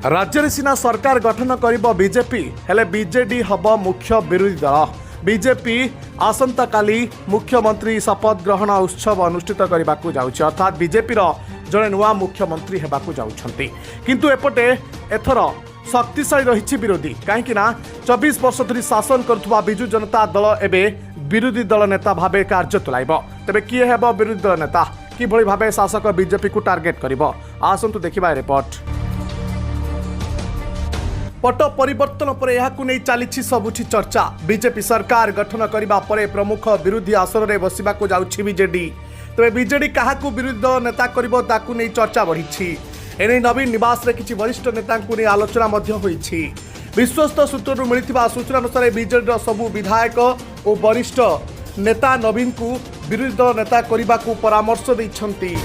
राज्य सीना सरकार गठन करिब बीजेपी हेले बीजेडी हब मुख्य विरोधी दल। बीजेपी आसंता काली मुख्यमंत्री शपथ ग्रहण उत्सव अनुष्ठित करने को जाउछि, अर्थात बीजेपी जड़े नुआ मुख्यमंत्री हेबाकू जाउछंती। किंतु एपटे एथर शक्तिशाली रही विरोधी, कहीं 24 वर्ष धरी शासन करुवा बिजु जनता दल एबे विरोधी दल नेता भावे कार्य तुलाइब। तेबे किए हेब विरोधी दल नेता, किभଳି भावे शासक बीजेपी को टार्गेट करिब, आसंतु देखिबा रिपोर्ट। पट परिवर्तन पर यहाकू नहीं चली सबुठी चर्चा। बीजेपी सरकार गठन करने पर प्रमुख विरोधी आसन में बसवाक जाउछि बीजेडी। तेज बीजेडी क्या विरोधी दल नेता करिबो ताकू नहीं चर्चा बढ़ी। एने नवीन निवास रे किछि वरिष्ठ नेता नहीं आलोचना होइछि। विश्वस्त सूत्रु मिलिथिबा सूचना अनुसार बीजेडी सबु विधायक और वरिष्ठ नेता नवीन को विरोधी दल नेता करने को परामर्श दैछंती।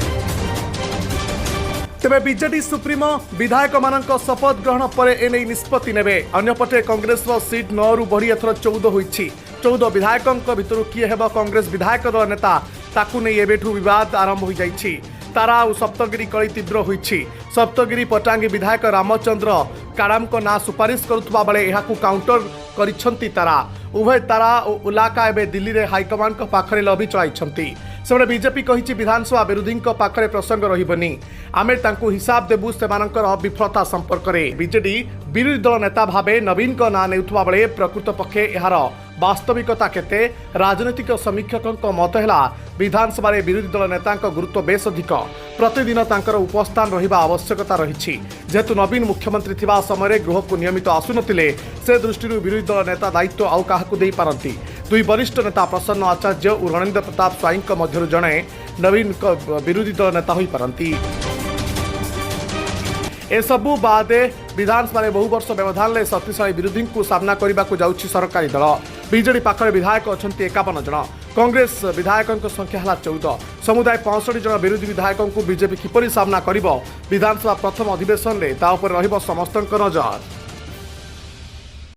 तेबे बीजेडी सुप्रीमो विधायक मानक शपथ ग्रहण पर एने निष्पत्ति नेबे। अन्यपटे कांग्रेस सीट 9 रु बढ़ी एथर 14 होइछि। 14 विधायकों भितर किए हेब कांग्रेस विधायक दल नेता ताकू नहीं एबेठू विवाद आरंभ हो जाइछि। तारा और सप्तगिरी कली तीव्र होइछि। सप्तगिरी पटांगी विधायक रामचंद्र काड़ाम को ना सुपारिश करुवा बेले यहाकू काउंटर करिछंती तारा। उभय तारा और उलाका एबे दिल्ली रे हाईकमांड को पाखरे लबी चलाइछंती। सेबडे बीजेपी कहिछि विधानसभा विरोधी पाखरे प्रसंग रहिबनी, आमे तांकू हिसाब देबु सेमानकर विफलता संपर्क में। बीजेडी विरोधी दल नेता भावे नवीन को ना नेउथुवा बेले प्रकृत पक्षे यार वास्तविकता केते राजनीतिक समीक्षकों मत है विधानसभा विरोधी दल नेता गुरुत्व बेस अधिक। प्रतिदिन तांकर उपस्थान रहिबा आवश्यकता रही। जेहेतु नवीन मुख्यमंत्री थिबा समय गृह को नियमित आसुनथिले से दृष्टि विरोधी दल नेता दायित्व आउ काहाकू देई पारंती। दुई वरिष्ठ नेता प्रसन्न आचार्य और रणेन्द्र प्रताप स्वाई मध्य जड़े नवीन विरोधी दल नेता हो पारंती। एसबू बाद विधानसभा बहु वर्ष व्यवधान में शक्तिशाली विरोधी को सामना करने को जाउछि सरकारी दल। बीजेडी पाखरे विधायक अच्छा 51 जन, कांग्रेस विधायकों संख्या है 14। समुदाय 65 जन विरोधी विधायकों को बीजेपी किपरि सामना करिब विधानसभा प्रथम अधिवेशन में ता उपर रहिब समस्तक नजर।